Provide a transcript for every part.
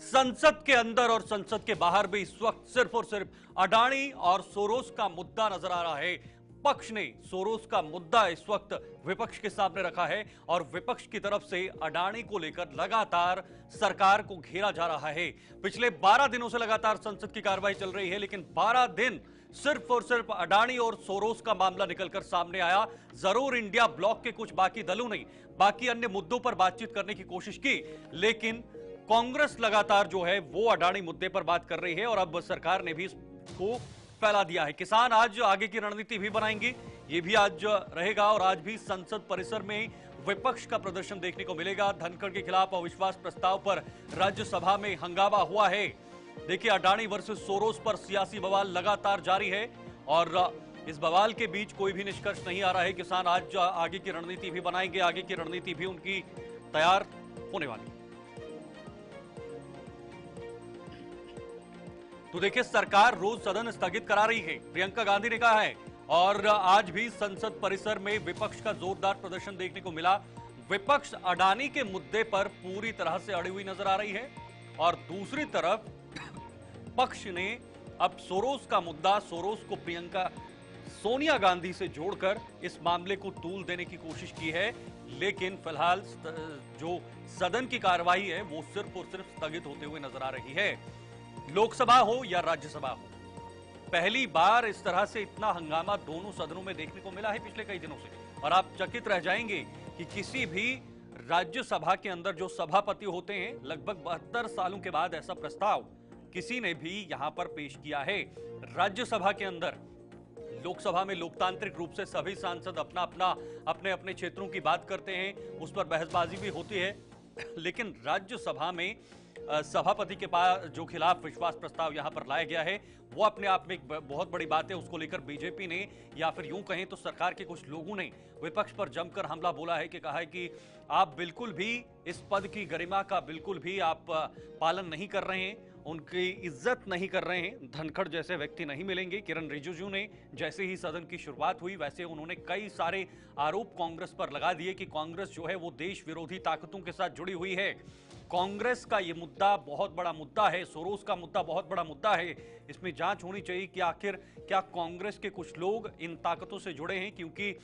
संसद के अंदर और संसद के बाहर भी इस वक्त सिर्फ और सिर्फ अडानी और सोरोस का मुद्दा नजर आ रहा है। पक्ष ने सोरोस का मुद्दा इस वक्त विपक्ष के सामने रखा है और विपक्ष की तरफ से अडानी को लेकर लगातार सरकार को घेरा जा रहा है। पिछले 12 दिनों से लगातार संसद की कार्रवाई चल रही है, लेकिन 12 दिन सिर्फ और सिर्फ अडानी और सोरोस का मामला निकलकर सामने आया। जरूर इंडिया ब्लॉक के कुछ बाकी दलों ने बाकी अन्य मुद्दों पर बातचीत करने की कोशिश की, लेकिन कांग्रेस लगातार जो है वो अडानी मुद्दे पर बात कर रही है और अब सरकार ने भी इसको फैला दिया है। किसान आज आगे की रणनीति भी बनाएंगे, ये भी आज रहेगा और आज भी संसद परिसर में विपक्ष का प्रदर्शन देखने को मिलेगा। धनखड़ के खिलाफ अविश्वास प्रस्ताव पर राज्यसभा में हंगामा हुआ है। देखिए, अडानी वर्सेस सोरोस पर सियासी बवाल लगातार जारी है और इस बवाल के बीच कोई भी निष्कर्ष नहीं आ रहा है। किसान आज आगे की रणनीति भी बनाएंगे, आगे की रणनीति भी उनकी तैयार होने वाली है। तो देखिए, सरकार रोज सदन स्थगित करा रही है, प्रियंका गांधी ने कहा है, और आज भी संसद परिसर में विपक्ष का जोरदार प्रदर्शन देखने को मिला। विपक्ष अडानी के मुद्दे पर पूरी तरह से अड़ी हुई नजर आ रही है और दूसरी तरफ पक्ष ने अब सोरोस का मुद्दा, सोरोस को प्रियंका सोनिया गांधी से जोड़कर इस मामले को तूल देने की कोशिश की है, लेकिन फिलहाल जो सदन की कार्रवाई है वो सिर्फ और सिर्फ स्थगित होते हुए नजर आ रही है। लोकसभा हो या राज्यसभा हो, पहली बार इस तरह से इतना हंगामा दोनों सदनों में देखने को मिला है पिछले कई दिनों से। और आप चकित रह जाएंगे कि किसी भी राज्यसभा के अंदर जो सभापति होते हैं, लगभग 72 सालों के बाद ऐसा प्रस्ताव किसी ने भी यहां पर पेश किया है। राज्यसभा के अंदर, लोकसभा में लोकतांत्रिक रूप से सभी सांसद अपने अपने क्षेत्रों की बात करते हैं, उस पर बहसबाजी भी होती है, लेकिन राज्यसभा में सभापति के पास जो खिलाफ विश्वास प्रस्ताव यहां पर लाया गया है वो अपने आप में एक बहुत बड़ी बात है। उसको लेकर बीजेपी ने, या फिर यूं कहें तो सरकार के कुछ लोगों ने विपक्ष पर जमकर हमला बोला है कि कहा है कि आप बिल्कुल भी इस पद की गरिमा का बिल्कुल भी आप पालन नहीं कर रहे हैं, उनकी इज्जत नहीं कर रहे हैं। धनखड़ जैसे व्यक्ति नहीं मिलेंगे। किरण रिजिजू ने जैसे ही सदन की शुरुआत हुई वैसे उन्होंने कई सारे आरोप कांग्रेस पर लगा दिए कि कांग्रेस जो है वो देश विरोधी ताकतों के साथ जुड़ी हुई है। कांग्रेस का ये मुद्दा बहुत बड़ा मुद्दा है, सोरोस का मुद्दा बहुत बड़ा मुद्दा है। इसमें जांच होनी चाहिए कि आखिर क्या कांग्रेस के कुछ लोग इन ताकतों से जुड़े हैं, क्योंकि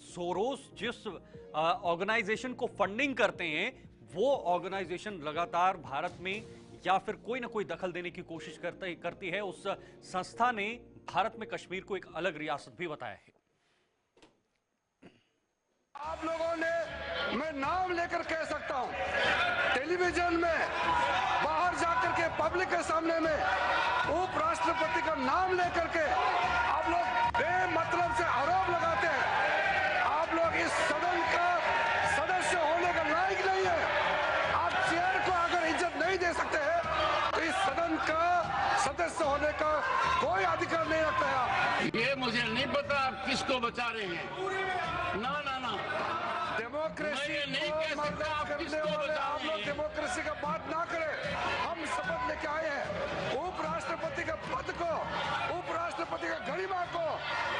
सोरोस जिस ऑर्गेनाइजेशन को फंडिंग करते हैं वो ऑर्गेनाइजेशन लगातार भारत में या फिर कोई ना कोई दखल देने की कोशिश करती है। उस संस्था ने भारत में कश्मीर को एक अलग रियासत भी बताया है। आप लोगों ने, मैं नाम लेकर कह सकता हूं, टेलीविजन में, बाहर जाकर के पब्लिक के सामने में उपराष्ट्रपति का नाम लेकर के आप लोग बेमतलब से आरोप लगाते हैं। आप लोग इस सदन का सदस्य होने का लायक नहीं है। आप चेयर को अगर इज्जत नहीं दे सकते हैं तो इस सदन का सदस्य होने का कोई अधिकार नहीं रखता है। ये मुझे नहीं पता आप किसको बचा रहे हैं। ना ना ना, डेमोक्रेसी नहीं कह सकता आप किसको बचा आप रहे लोग हैं। डेमोक्रेसी का बात ना करें। हम शपथ लेके आए हैं उपराष्ट्रपति के पद को, उपराष्ट्रपति का गरिमा को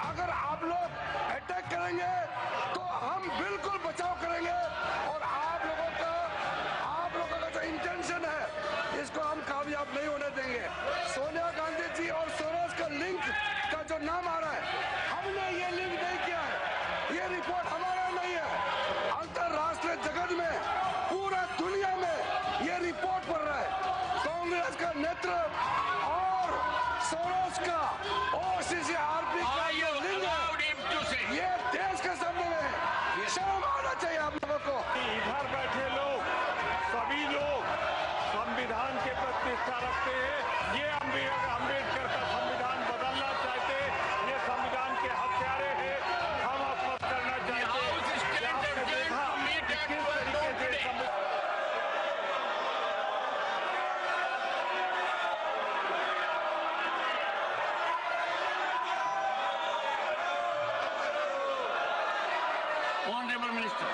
अगर आप लोग अटैक करेंगे तो हम बिल्कुल बचाव करेंगे और आप लोगों का जो इंटेंशन है इसको हम कामयाब नहीं होने देंगे। सोनिया गांधी जी और सोरोस का लिंक का जो नाम आ रहा है, हमने ये लिंक नहीं किया है, ये रिपोर्ट हमारा नहीं है। अंतरराष्ट्रीय जगत में, पूरा दुनिया में ये रिपोर्ट पढ़ रहा है। कांग्रेस का नेतृत्व और सोरोस का OCCRP का ये लिंक है, ये देश के सामने में है। शर्म आना चाहिए आप लोगों को। इधर बैठे लोग, सभी लोग संविधान के प्रति निष्ठा रखते हैं। ये अम्बेडकर का संविधान बदलना चाहते हैं, ये संविधान के हत्यारे हैं। हम आत्महत्या करना चाहते हैं। ऑनरेबल मिनिस्टर,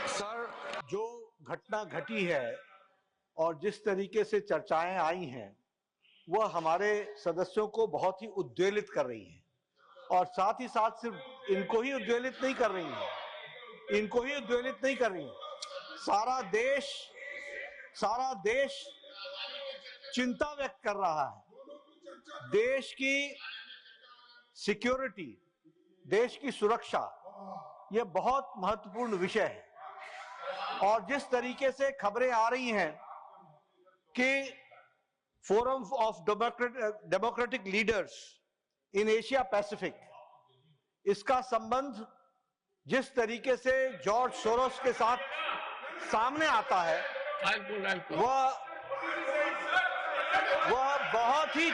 सर, जो घटना घटी है और जिस तरीके से चर्चाएं आई हैं वह हमारे सदस्यों को बहुत ही उद्वेलित कर रही हैं और साथ ही साथ सिर्फ इनको ही उद्वेलित नहीं कर रही है, इनको ही उद्वेलित नहीं कर रही है, सारा देश चिंता व्यक्त कर रहा है। देश की सिक्योरिटी, देश की सुरक्षा, यह बहुत महत्वपूर्ण विषय है। और जिस तरीके से खबरें आ रही हैं कि forum of democratic leaders in Asia Pacific, इसका संबंध जिस तरीके से जॉर्ज सोरोस के साथ सामने आता है, वह बहुत ही।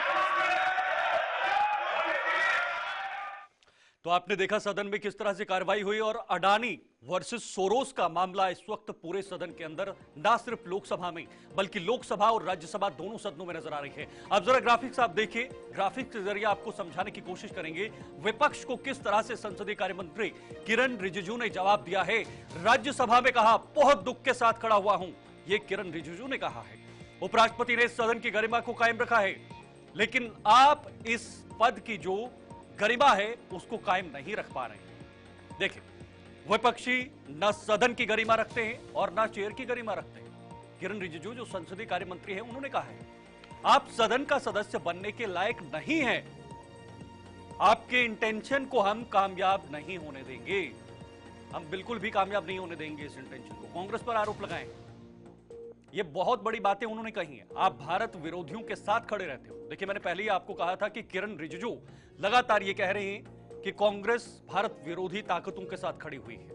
तो आपने देखा सदन में किस तरह से कार्रवाई हुई और अडानी वर्सेस सोरोस का मामला इस वक्त पूरे सदन के अंदर, ना सिर्फ लोकसभा में बल्कि लोकसभा और राज्यसभा दोनों सदनों में नजर आ रही है। अब जरा ग्राफिक्स आप देखिए, ग्राफिक्स के जरिए आपको समझाने की कोशिश करेंगे विपक्ष को किस तरह से संसदीय कार्य मंत्री किरण रिजिजू ने जवाब दिया है। राज्यसभा में कहा बहुत दुख के साथ खड़ा हुआ हूं, यह किरण रिजिजू ने कहा है। उपराष्ट्रपति ने सदन की गरिमा को कायम रखा है, लेकिन आप इस पद की जो गरिमा है उसको कायम नहीं रख पा रहे हैं। देखिए, विपक्षी न सदन की गरिमा रखते हैं और न चेयर की गरिमा रखते हैं। किरण रिजिजू जो संसदीय कार्य मंत्री है, उन्होंने कहा है आप सदन का सदस्य बनने के लायक नहीं हैं, आपके इंटेंशन को हम कामयाब नहीं होने देंगे, हम बिल्कुल भी कामयाब नहीं होने देंगे इस इंटेंशन को। कांग्रेस पर आरोप लगाएं, ये बहुत बड़ी बातें उन्होंने कही हैं। आप भारत विरोधियों के साथ खड़े रहते हो। देखिए, मैंने पहले ही आपको कहा था कि किरण रिजिजू लगातार ये कह रहे हैं कि कांग्रेस भारत विरोधी ताकतों के साथ खड़ी हुई है,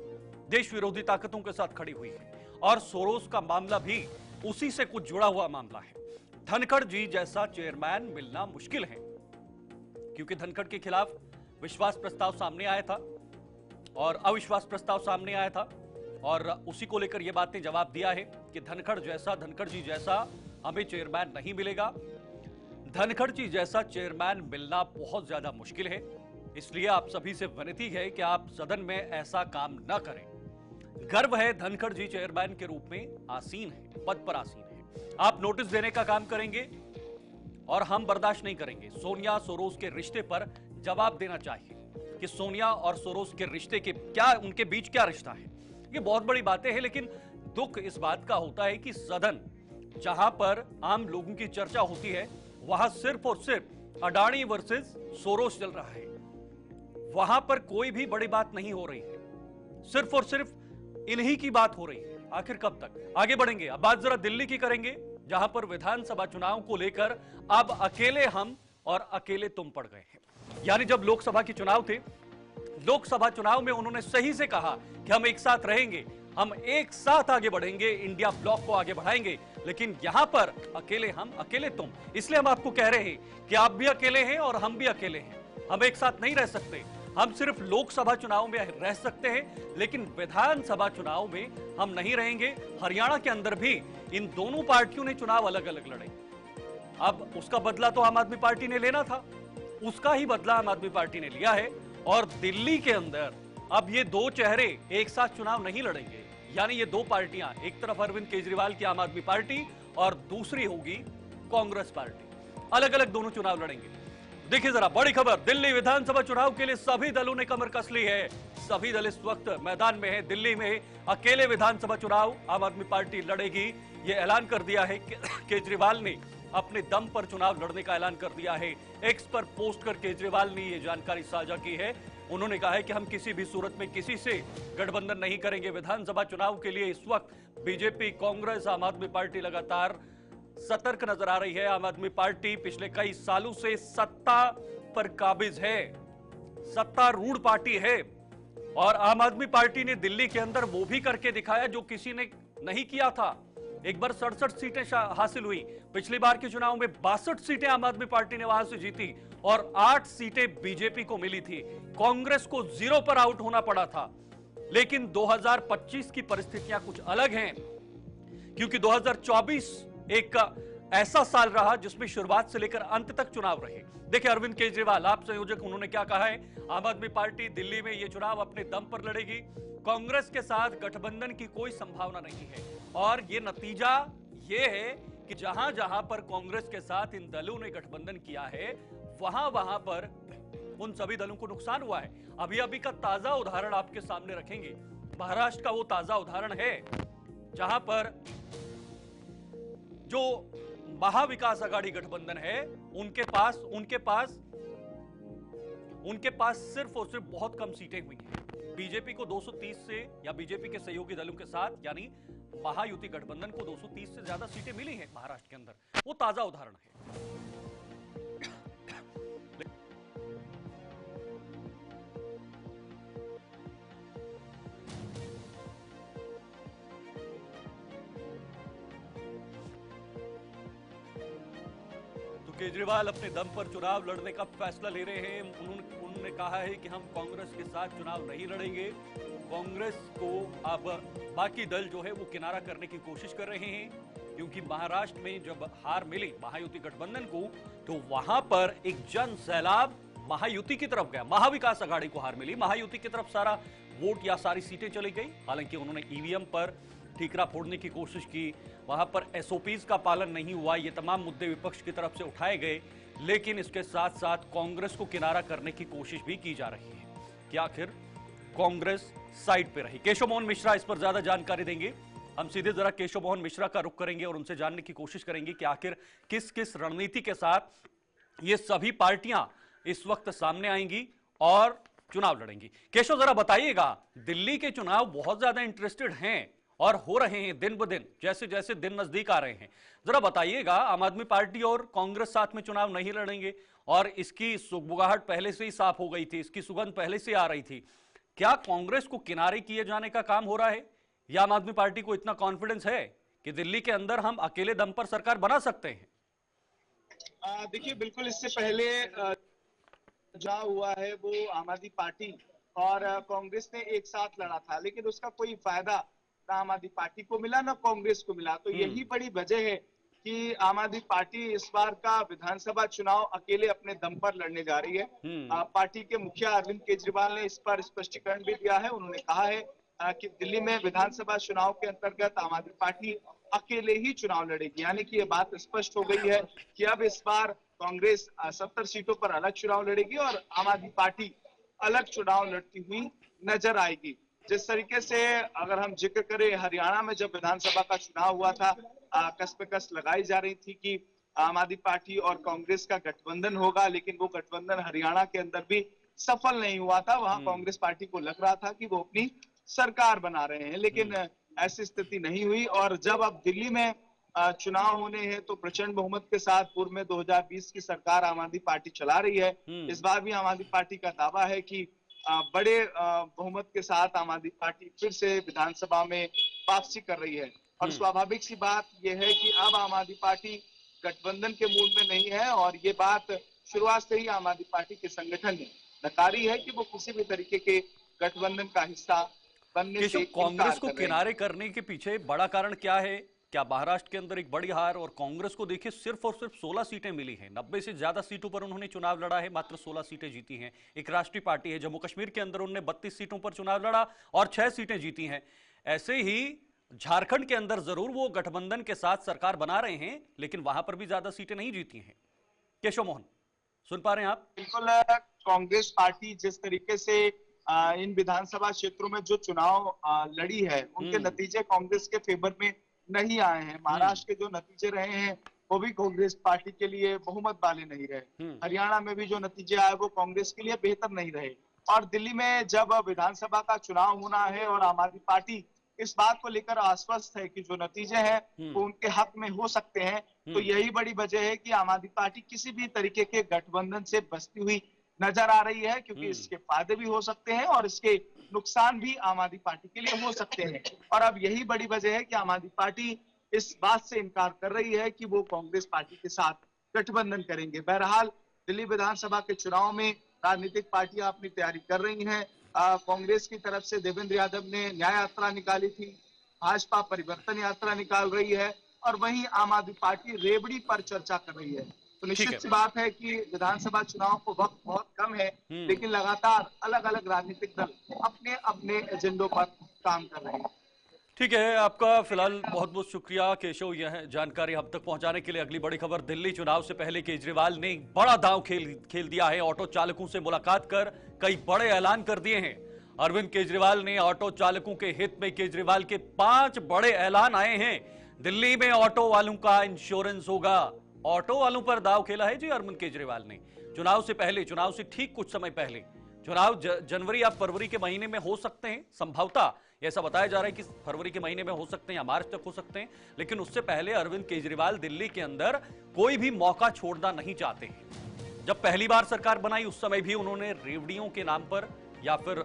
देश विरोधी ताकतों के साथ खड़ी हुई है, और सोरोस का मामला भी उसी से कुछ जुड़ा हुआ मामला है। धनखड़ जी जैसा चेयरमैन मिलना मुश्किल है, क्योंकि धनखड़ के खिलाफ विश्वास प्रस्ताव सामने आया था और अविश्वास प्रस्ताव सामने आया था, और उसी को लेकर यह बात ने जवाब दिया है कि धनखड़ जी जैसा हमें चेयरमैन नहीं मिलेगा। धनखड़ जी जैसा चेयरमैन मिलना बहुत ज्यादा मुश्किल है, इसलिए आप सभी से विनती है कि आप सदन में ऐसा काम न करें। गर्व है धनखड़ जी चेयरमैन के रूप में आसीन है, पद पर आसीन है। आप नोटिस देने का काम करेंगे और हम बर्दाश्त नहीं करेंगे। सोनिया सोरोस के रिश्ते पर जवाब देना चाहिए कि सोनिया और सोरोस के रिश्ते के क्या, उनके बीच क्या रिश्ता है। ये बहुत बड़ी बातें हैं, लेकिन दुख इस बात का होता है कि सदन जहां पर आम लोगों की चर्चा होती है, वहां सिर्फ और सिर्फ अडानी वर्सेस सोरोस चल रहा है। वहां पर कोई भी बड़ी बात नहीं हो रही है, सिर्फ और सिर्फ इन्हीं की बात हो रही है। आखिर कब तक आगे बढ़ेंगे? अब बात जरा दिल्ली की करेंगे, जहां पर विधानसभा चुनाव को लेकर अब अकेले हम और अकेले तुम पड़ गए हैं। यानी जब लोकसभा के चुनाव थे, लोकसभा चुनाव में उन्होंने सही से कहा कि हम एक साथ रहेंगे, हम एक साथ आगे बढ़ेंगे, इंडिया ब्लॉक को आगे बढ़ाएंगे, लेकिन यहां पर अकेले हम अकेले तुम। इसलिए हम आपको कह रहे हैं कि आप भी अकेले हैं और हम भी अकेले हैं, हम एक साथ नहीं रह सकते। हम सिर्फ लोकसभा चुनाव में रह सकते हैं, लेकिन विधानसभा चुनाव में हम नहीं रहेंगे। हरियाणा के अंदर भी इन दोनों पार्टियों ने चुनाव अलग अलग लड़े। अब उसका बदला तो आम आदमी पार्टी ने लेना था, उसका ही बदला आम आदमी पार्टी ने लिया है। और दिल्ली के अंदर अब ये दो चेहरे एक साथ चुनाव नहीं लड़ेंगे, यानी ये दो पार्टियां, एक तरफ अरविंद केजरीवाल की आम आदमी पार्टी और दूसरी होगी कांग्रेस पार्टी, अलग अलग दोनों चुनाव लड़ेंगे। देखिए जरा बड़ी खबर, दिल्ली विधानसभा चुनाव के लिए सभी दलों ने कमर कस ली है। सभी दल इस वक्त मैदान में है। दिल्ली में अकेले विधानसभा चुनाव आम आदमी पार्टी लड़ेगी, ये ऐलान कर दिया है। केजरीवाल ने अपने दम पर चुनाव लड़ने का ऐलान कर दिया है। एक्स पर पोस्ट कर केजरीवाल ने यह जानकारी साझा की है। उन्होंने कहा है कि हम किसी भी सूरत में किसी से गठबंधन नहीं करेंगे। विधानसभा चुनाव के लिए इस वक्त बीजेपी, कांग्रेस, आम आदमी पार्टी लगातार सतर्क नजर आ रही है। आम आदमी पार्टी पिछले कई सालों से सत्ता पर काबिज है, सत्तारूढ़ पार्टी है, और आम आदमी पार्टी ने दिल्ली के अंदर वो भी करके दिखाया जो किसी ने नहीं किया था। एक बार 67 सीटें हासिल हुई, पिछली बार के चुनाव में 62 सीटें आम आदमी पार्टी ने वहां से जीती और 8 सीटें बीजेपी को मिली थी। कांग्रेस को 0 पर आउट होना पड़ा था। लेकिन 2025 की परिस्थितियां कुछ अलग हैं, क्योंकि 2024 एक ऐसा साल रहा जिसमें शुरुआत से लेकर अंत तक चुनाव रहे। देखिए अरविंद केजरीवाल आप संयोजक, उन्होंने क्या कहा है, आम आदमी पार्टी दिल्ली में यह चुनाव अपने दम पर लड़ेगी, कांग्रेस के साथ गठबंधन की कोई संभावना नहीं है। और ये नतीजा ये है कि जहां जहां पर कांग्रेस के साथ इन दलों ने गठबंधन किया है, वहां वहां पर उन सभी दलों को नुकसान हुआ है। अभी अभी का ताजा उदाहरण आपके सामने रखेंगे। महाराष्ट्र का वो ताजा उदाहरण है जहां पर जो महाविकास आघाड़ी गठबंधन है उनके पास सिर्फ और सिर्फ बहुत कम सीटें हुई हैं। बीजेपी को 230 से, या बीजेपी के सहयोगी दलों के साथ यानी महायुति गठबंधन को 230 से ज्यादा सीटें मिली हैं महाराष्ट्र के अंदर। वो ताजा उदाहरण है। केजरीवाल अपने दम पर चुनाव लड़ने का फैसला ले रहे हैं। उन्होंने कहा है कि हम कांग्रेस के साथ चुनाव नहीं लड़ेंगे। कांग्रेस को अब बाकी दल जो है वो किनारा करने की कोशिश कर रहे हैं, क्योंकि महाराष्ट्र में जब हार मिली महायुति गठबंधन को तो वहां पर एक जन सैलाब महायुति की तरफ गया। महाविकास आघाड़ी को हार मिली, महायुति की तरफ सारा वोट या सारी सीटें चली गई। हालांकि उन्होंने ईवीएम पर ठीकरा फोड़ने की कोशिश की, वहां पर एसओपीज का पालन नहीं हुआ, ये तमाम मुद्दे विपक्ष की तरफ से उठाए गए। लेकिन इसके साथ साथ कांग्रेस को किनारा करने की कोशिश भी की जा रही है कि आखिर कांग्रेस साइड पे रही। केशव मोहन मिश्रा इस पर ज्यादा जानकारी देंगे। हम सीधे जरा केशव मोहन मिश्रा का रुख करेंगे और उनसे जानने की कोशिश करेंगे कि आखिर किस किस रणनीति के साथ ये सभी पार्टियां इस वक्त सामने आएंगी और चुनाव लड़ेंगी। केशव, जरा बताइएगा, दिल्ली के चुनाव बहुत ज्यादा इंटरेस्टेड हैं और हो रहे हैं दिन ब दिन, जैसे जैसे दिन नजदीक आ रहे हैं। जरा बताइएगा, आम आदमी पार्टी और कांग्रेस साथ में चुनाव नहीं लड़ेंगे और इसकी सुगबुगाहट पहले से ही साफ हो गई थी, इसकी सुगंध पहले से आ रही थी। क्या कांग्रेस को किनारे किए जाने का काम हो रहा है या आम आदमी पार्टी को इतना कॉन्फिडेंस है कि दिल्ली के अंदर हम अकेले दम पर सरकार बना सकते हैं? देखिए, बिल्कुल इससे पहले जो हुआ है वो आम आदमी पार्टी और कांग्रेस ने एक साथ लड़ा था, लेकिन उसका कोई फायदा ना आम आदमी पार्टी को मिला ना कांग्रेस को मिला। तो यही बड़ी वजह है कि आम आदमी पार्टी इस बार का विधानसभा चुनाव अकेले अपने दम पर लड़ने जा रही है। पार्टी के मुखिया अरविंद केजरीवाल ने इस पर स्पष्टीकरण भी दिया है। उन्होंने कहा है कि दिल्ली में विधानसभा चुनाव के अंतर्गत आम आदमी पार्टी अकेले ही चुनाव लड़ेगी। यानी कि ये बात स्पष्ट हो गई है कि अब इस बार कांग्रेस 70 सीटों पर अलग चुनाव लड़ेगी और आम आदमी पार्टी अलग चुनाव लड़ती हुई नजर आएगी। जिस तरीके से अगर हम जिक्र करें, हरियाणा में जब विधानसभा का चुनाव हुआ था, कस पे कस लगाई जा रही थी कि आम आदमी पार्टी और कांग्रेस का गठबंधन होगा, लेकिन वो गठबंधन हरियाणा के अंदर भी सफल नहीं हुआ था। वहां कांग्रेस पार्टी को लग रहा था कि वो अपनी सरकार बना रहे हैं, लेकिन ऐसी स्थिति नहीं हुई। और जब अब दिल्ली में चुनाव होने हैं तो प्रचंड बहुमत के साथ पूर्व में 2020 की सरकार आम आदमी पार्टी चला रही है। इस बार भी आम आदमी पार्टी का दावा है कि बड़े बहुमत के साथ आम आदमी पार्टी फिर से विधानसभा में वापसी कर रही है। और स्वाभाविक सी बात यह है कि अब आम आदमी पार्टी गठबंधन के मूड में नहीं है और ये बात शुरुआत से ही आम आदमी पार्टी के संगठन ने नकारी है कि वो किसी भी तरीके के गठबंधन का हिस्सा बनने से कांग्रेस को किनारे करने के पीछे बड़ा कारण क्या है? क्या महाराष्ट्र के अंदर एक बड़ी हार, और कांग्रेस को देखिए सिर्फ और सिर्फ 16 सीटें मिली हैं, 90 से ज्यादा सीटों पर उन्होंने चुनाव लड़ा है, मात्र 16 सीटें जीती हैं। एक राष्ट्रीय पार्टी है, जम्मू कश्मीर के अंदर उन्होंने 32 सीटों पर चुनाव लड़ा और 6 सीटें जीती हैं। ऐसे ही झारखंड के अंदर जरूर वो गठबंधन के साथ सरकार बना रहे हैं, लेकिन वहां पर भी ज्यादा सीटें नहीं जीती हैं। केशव मोहन, सुन पा रहे हैं आप? बिल्कुल, कांग्रेस पार्टी जिस तरीके से इन विधानसभा क्षेत्रों में जो चुनाव लड़ी है, उनके नतीजे कांग्रेस के फेवर में नहीं आए हैं। महाराष्ट्र के जो नतीजे रहे हैं वो भी कांग्रेस पार्टी के लिए बहुमत वाले नहीं रहे। हरियाणा में भी जो नतीजे आए वो कांग्रेस के लिए बेहतर नहीं रहे। और दिल्ली में जब विधानसभा का चुनाव होना है और आम आदमी पार्टी इस बात को लेकर आश्वस्त है कि जो नतीजे हैं वो उनके हक में हो सकते हैं, तो यही बड़ी वजह है कि आम आदमी पार्टी किसी भी तरीके के गठबंधन से बचती हुई नजर आ रही है, क्योंकि इसके फायदे भी हो सकते हैं और इसके नुकसान भी आम आदमी पार्टी के लिए हो सकते हैं। और अब यही बड़ी वजह है कि आम आदमी पार्टी इस बात से इनकार कर रही है कि वो कांग्रेस पार्टी के साथ गठबंधन करेंगे। बहरहाल दिल्ली विधानसभा के चुनाव में राजनीतिक पार्टियां अपनी तैयारी कर रही हैं। कांग्रेस की तरफ से देवेंद्र यादव ने न्याय यात्रा निकाली थी, भाजपा परिवर्तन यात्रा निकाल रही है और वहीं आम आदमी पार्टी रेवड़ी पर चर्चा कर रही है। तो निश्चित सी बात है कि विधानसभा चुनाव को वक्त बहुत कम है, लेकिन लगातार अलग अलग राजनीतिक दल अपने अपने एजेंडों पर काम कर रहे हैं। ठीक है, आपका फिलहाल बहुत बहुत शुक्रिया केशव, यह जानकारी हम तक पहुंचाने के लिए। अगली बड़ी खबर, दिल्ली चुनाव से पहले केजरीवाल ने एक बड़ा दांव खेल दिया है। ऑटो चालकों से मुलाकात कर कई बड़े ऐलान कर दिए हैं। अरविंद केजरीवाल ने ऑटो चालकों के हित में केजरीवाल के 5 बड़े ऐलान आए हैं। दिल्ली में ऑटो वालों का इंश्योरेंस होगा। ऑटो वालों पर दांव खेला है जी अरविंद केजरीवाल ने। चुनाव से पहले, चुनाव से ठीक कुछ समय पहले, चुनाव जनवरी या फरवरी के महीने में हो सकते हैं संभवतः, ऐसा बताया जा रहा है कि फरवरी के महीने में हो सकते हैं या मार्च तक हो सकते हैं। लेकिन उससे पहले अरविंद केजरीवाल दिल्ली के अंदर कोई भी मौका छोड़ना नहीं चाहते हैं। जब पहली बार सरकार बनाई उस समय भी उन्होंने रेवड़ियों के नाम पर या फिर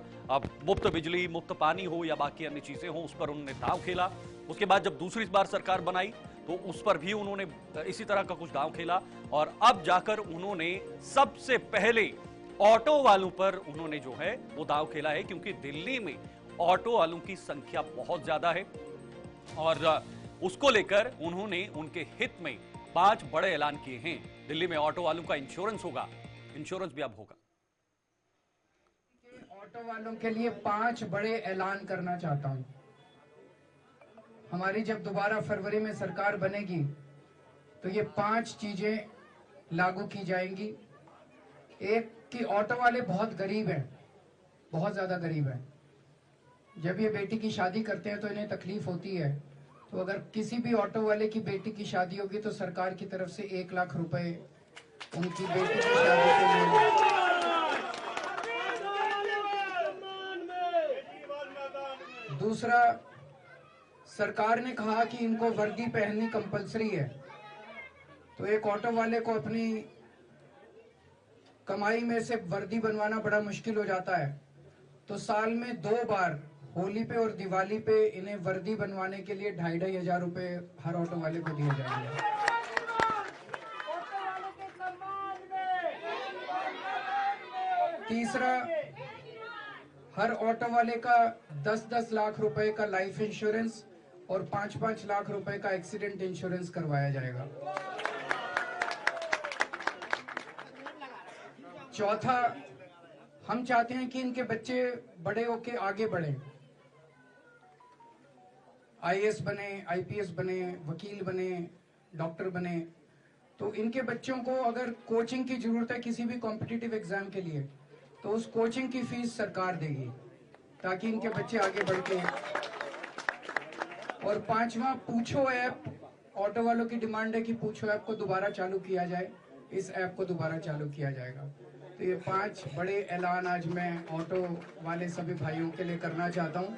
मुफ्त बिजली, मुफ्त पानी हो या बाकी अन्य चीजें हो, उस पर उन्होंने दांव खेला। उसके बाद जब दूसरी बार सरकार बनाई तो उस पर भी उन्होंने इसी तरह का कुछ दांव खेला। और अब जाकर उन्होंने सबसे पहले ऑटो वालों पर उन्होंने जो है वो दांव खेला है, क्योंकि दिल्ली में ऑटो वालों की संख्या बहुत ज्यादा है और उसको लेकर उन्होंने उनके हित में 5 बड़े ऐलान किए हैं। दिल्ली में ऑटो वालों का इंश्योरेंस होगा, इंश्योरेंस भी अब होगा। ऑटो वालों के लिए 5 बड़े ऐलान करना चाहता हूं। हमारी जब दोबारा फरवरी में सरकार बनेगी तो ये 5 चीजें लागू की जाएंगी। एक कि ऑटो वाले बहुत गरीब हैं, बहुत ज्यादा गरीब हैं। जब ये बेटी की शादी करते हैं तो इन्हें तकलीफ होती है। तो अगर किसी भी ऑटो वाले की बेटी की शादी होगी तो सरकार की तरफ से 1 लाख रुपए उनकी बेटी की शादी के लिए। दूसरा, सरकार ने कहा कि इनको वर्दी पहननी कंपलसरी है। तो एक ऑटो वाले को अपनी कमाई में से वर्दी बनवाना बड़ा मुश्किल हो जाता है, तो साल में 2 बार, होली पे और दिवाली पे, इन्हें वर्दी बनवाने के लिए 2,500 हजार रुपए हर ऑटो वाले को दिए जाएंगे। तीसरा, हर ऑटो वाले का 10-10 लाख रुपए का लाइफ इंश्योरेंस और 5-5 लाख रुपए का एक्सीडेंट इंश्योरेंस करवाया जाएगा। चौथा, हम चाहते हैं कि इनके बच्चे बड़े होके आगे बढ़ें, IAS बने, IPS बने, वकील बने, डॉक्टर बने। तो इनके बच्चों को अगर कोचिंग की जरूरत है किसी भी कॉम्पिटिटिव एग्जाम के लिए, तो उस कोचिंग की फीस सरकार देगी ताकि इनके बच्चे आगे बढ़ के। और 5वां, पूछो ऐप। ऑटो वालों की डिमांड है कि पूछो ऐप को दोबारा चालू किया जाए। इस ऐप को दोबारा चालू किया जाएगा। तो ये 5 बड़े ऐलान आज मैं ऑटो वाले सभी भाइयों के लिए करना चाहता हूं।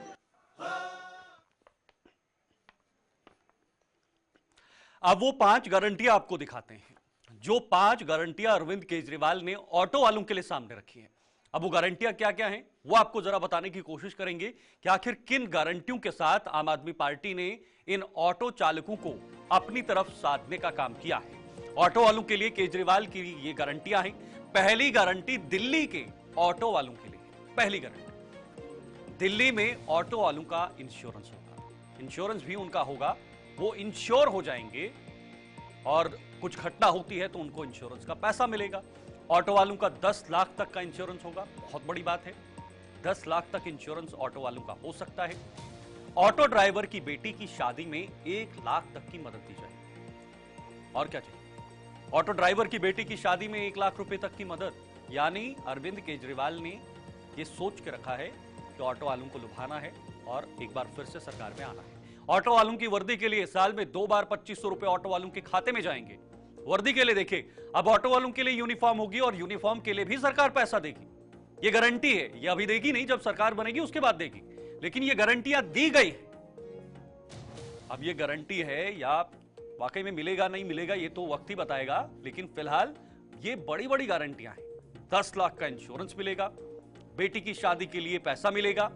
अब वो 5 गारंटियां आपको दिखाते हैं, जो 5 गारंटियां अरविंद केजरीवाल ने ऑटो वालों के लिए सामने रखी हैं। अब वो गारंटियां क्या क्या हैं वो आपको जरा बताने की कोशिश करेंगे कि आखिर किन गारंटियों के साथ आम आदमी पार्टी ने इन ऑटो चालकों को अपनी तरफ साधने का काम किया है। ऑटो वालों के लिए केजरीवाल की ये गारंटियां हैं। पहली गारंटी दिल्ली के ऑटो वालों के लिए, पहली गारंटी दिल्ली में ऑटो वालों का इंश्योरेंस होगा। इंश्योरेंस भी उनका होगा, वो इंश्योर हो जाएंगे और कुछ घटना होती है तो उनको इंश्योरेंस का पैसा मिलेगा। ऑटो वालों का 10 लाख तक का इंश्योरेंस होगा, बहुत बड़ी बात है। 10 लाख तक इंश्योरेंस ऑटो वालों का हो सकता है। ऑटो ड्राइवर की बेटी की शादी में 1 लाख तक की मदद दी जाएगी। और क्या चाहिए? ऑटो ड्राइवर की बेटी की शादी में 1 लाख रुपए तक की मदद। यानी अरविंद केजरीवाल ने यह सोच के रखा है कि ऑटो वालों को लुभाना है और एक बार फिर से सरकार में आना है। ऑटो वालों की वर्दी के लिए साल में 2 बार 2500 रुपए ऑटो वालों के खाते में जाएंगे। वर्दी के लिए देखिए, अब ऑटो वालों के लिए यूनिफॉर्म होगी और यूनिफॉर्म के लिए भी सरकार पैसा देगी। ये गारंटी है, ये अभी देगी नहीं, जब सरकार बनेगी उसके बाद देगी, लेकिन ये गारंटियां दी गई है। अब ये गारंटी है या वाकई में मिलेगा नहीं मिलेगा ये तो वक्त ही बताएगा, लेकिन फिलहाल ये बड़ी बड़ी गारंटियां हैं। 10 लाख का इंश्योरेंस मिलेगा, बेटी की शादी के लिए पैसा मिलेगा,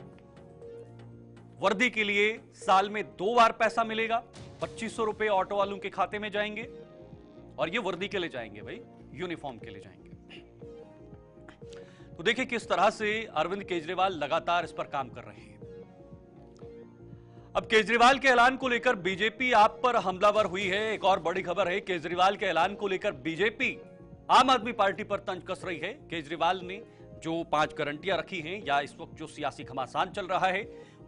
वर्दी के लिए साल में 2 बार पैसा मिलेगा, 2500 रुपए ऑटो वालों के खाते में जाएंगे और ये वर्दी के लिए जाएंगे भाई, यूनिफॉर्म के लिए जाएंगे। तो देखिए किस तरह से अरविंद केजरीवाल लगातार इस पर काम कर रहे हैं। अब केजरीवाल के ऐलान को लेकर बीजेपी आप पर हमलावर हुई है। एक और बड़ी खबर है, केजरीवाल के ऐलान को लेकर बीजेपी आम आदमी पार्टी पर तंज कस रही है। केजरीवाल ने जो 5 गारंटियां रखी हैं या इस वक्त जो सियासी घमासान चल रहा है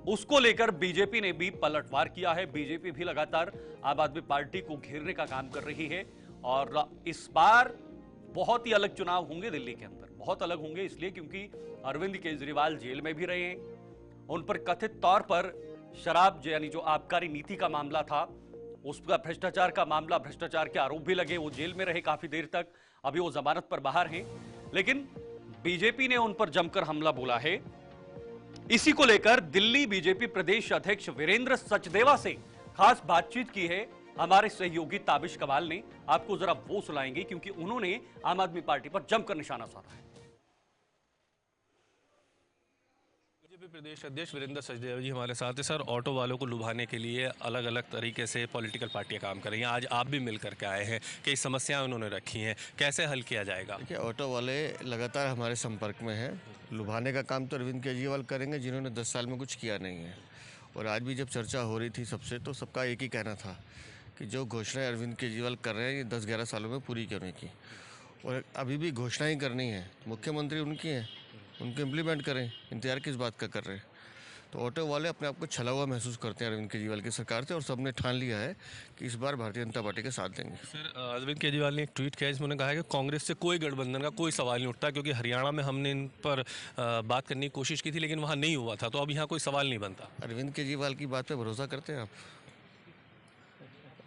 उसको लेकर बीजेपी ने भी पलटवार किया है। बीजेपी भी लगातार आम आदमी पार्टी को घेरने का काम कर रही है और इस बार बहुत ही अलग चुनाव होंगे दिल्ली के अंदर। बहुत अलग होंगे इसलिए क्योंकि अरविंद केजरीवाल जेल में भी रहे हैं। उन पर कथित तौर पर शराब यानी जो आबकारी नीति का मामला था, उसका भ्रष्टाचार का मामला, भ्रष्टाचार के आरोप भी लगे। वो जेल में रहे काफी देर तक, अभी वो जमानत पर बाहर हैं। लेकिन बीजेपी ने उन पर जमकर हमला बोला है। इसी को लेकर दिल्ली बीजेपी प्रदेश अध्यक्ष वीरेंद्र सचदेवा से खास बातचीत की है हमारे सहयोगी ताबिश कमाल ने। आपको जरा वो सुनाएंगे क्योंकि उन्होंने आम आदमी पार्टी पर जमकर निशाना साधा है। बीजेपी प्रदेश अध्यक्ष वीरेंद्र सचदेवा जी हमारे साथ हैं। सर, ऑटो वालों को लुभाने के लिए अलग अलग तरीके से पॉलिटिकल पार्टियां काम कर रही हैं। आज आप भी मिल करके आए हैं, कई समस्याएं उन्होंने रखी हैं, कैसे हल किया जाएगा? देखिए, ऑटो वाले लगातार हमारे संपर्क में हैं। लुभाने का काम तो अरविंद केजरीवाल करेंगे, जिन्होंने 10 साल में कुछ किया नहीं है। और आज भी जब चर्चा हो रही थी सबसे, तो सबका एक ही कहना था कि जो घोषणाएं अरविंद केजरीवाल कर रहे हैं ये 10-11 सालों में पूरी क्यों नहीं की। और अभी भी घोषणा ही करनी है, मुख्यमंत्री उनकी हैं, उनको इम्प्लीमेंट करें, इंतजार किस बात का कर रहे हैं। तो ऑटो वाले अपने आप को छला हुआ महसूस करते हैं अरविंद केजरीवाल की सरकार से, और सबने ठान लिया है कि इस बार भारतीय जनता पार्टी का साथ देंगे। सर, अरविंद केजरीवाल ने एक ट्वीट किया जिसमें उन्होंने कहा है कि कांग्रेस से कोई गठबंधन का कोई सवाल नहीं उठता, क्योंकि हरियाणा में हमने इन पर बात करने की कोशिश की थी लेकिन वहाँ नहीं हुआ था, तो अब यहाँ कोई सवाल नहीं बनता। अरविंद केजरीवाल की बात पर भरोसा करते हैं आप?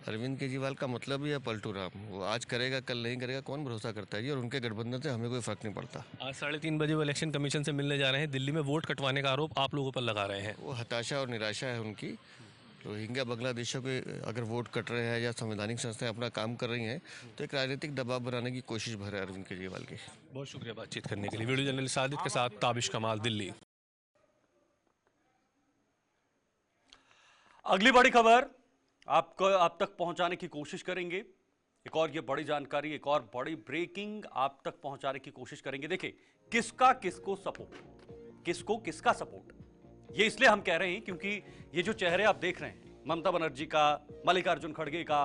अरविंद केजरीवाल का मतलब ही है पलटू राम। वो आज करेगा कल नहीं करेगा, कौन भरोसा करता है जी। और उनके गठबंधन से हमें कोई फर्क नहीं पड़ता। आज 3:30 बजे वो इलेक्शन कमीशन से मिलने जा रहे हैं। दिल्ली में वोट कटवाने का आरोप आप लोगों पर लगा रहे हैं। वो हताशा और निराशा है उनकी। रोहिंग्या बांग्लादेशियों के अगर वोट कट रहे हैं या संवैधानिक संस्थाएं अपना काम कर रही हैं, तो एक राजनीतिक दबाव बनाने की कोशिश भर है अरविंद केजरीवाल की। बहुत शुक्रिया बातचीत करने के लिए। वीडियो जर्नलिस्ट सादिक के साथ ताबिश कमाल, दिल्ली। अगली बड़ी खबर आपको आप तक पहुंचाने की कोशिश करेंगे। एक और ये बड़ी जानकारी, एक और बड़ी ब्रेकिंग आप तक पहुंचाने की कोशिश करेंगे। देखिए, किसका किसको सपोर्ट, किसको किसका सपोर्ट, ये इसलिए हम कह रहे हैं क्योंकि ये जो चेहरे आप देख रहे हैं, ममता बनर्जी का, मल्लिकार्जुन खड़गे का,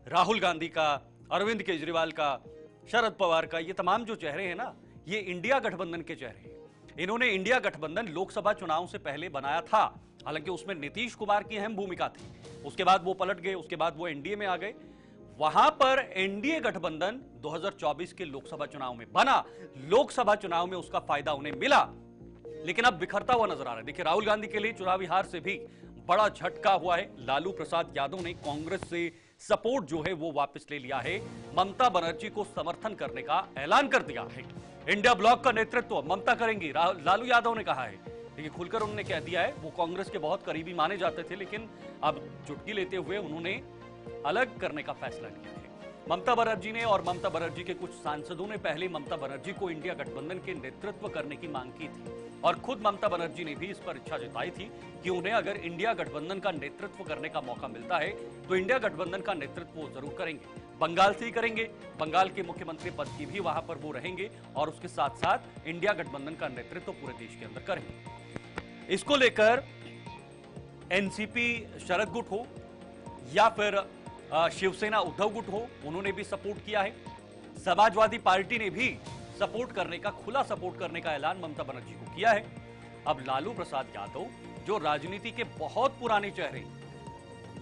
राहुल गांधी का, अरविंद केजरीवाल का, शरद पवार का, ये तमाम जो चेहरे हैं ना, ये इंडिया गठबंधन के चेहरे हैं। इन्होंने इंडिया गठबंधन लोकसभा चुनाव से पहले बनाया था, हालांकि उसमें नीतीश कुमार की अहम भूमिका थी। उसके बाद वो पलट गए, उसके बाद वो एनडीए में आ गए। वहां पर एनडीए गठबंधन 2024 के लोकसभा चुनाव में बना, लोकसभा चुनाव में उसका फायदा उन्हें मिला, लेकिन अब बिखरता हुआ नजर आ रहा है। देखिए, राहुल गांधी के लिए चुनावी हार से भी बड़ा झटका हुआ है। लालू प्रसाद यादव ने कांग्रेस से सपोर्ट जो है वो वापस ले लिया है, ममता बनर्जी को समर्थन करने का ऐलान कर दिया है। इंडिया ब्लॉक का नेतृत्व ममता करेंगी, लालू यादव ने कहा है। देखिए, खुलकर उन्होंने कह दिया है। वो कांग्रेस के बहुत करीबी माने जाते थे, लेकिन अब चुटकी लेते हुए उन्होंने अलग करने का फैसला किया है। ममता बनर्जी ने और ममता बनर्जी के कुछ सांसदों ने पहले ममता बनर्जी को इंडिया गठबंधन के नेतृत्व करने की मांग की थी, और खुद ममता बनर्जी ने भी इस पर इच्छा जताई थी कि उन्हें अगर इंडिया गठबंधन का नेतृत्व करने का मौका मिलता है तो इंडिया गठबंधन का नेतृत्व वो जरूर करेंगे। बंगाल से ही करेंगे, बंगाल के मुख्यमंत्री पद की भी वहां पर वो रहेंगे, और उसके साथ साथ इंडिया गठबंधन का नेतृत्व पूरे देश के अंदर करेंगे। इसको लेकर एनसीपी शरद गुट हो या फिर शिवसेना उद्धव गुट हो, उन्होंने भी सपोर्ट किया है। समाजवादी पार्टी ने भी सपोर्ट करने का, खुला सपोर्ट करने का ऐलान ममता बनर्जी को किया है। अब लालू प्रसाद यादव, जो राजनीति के बहुत पुराने चेहरे,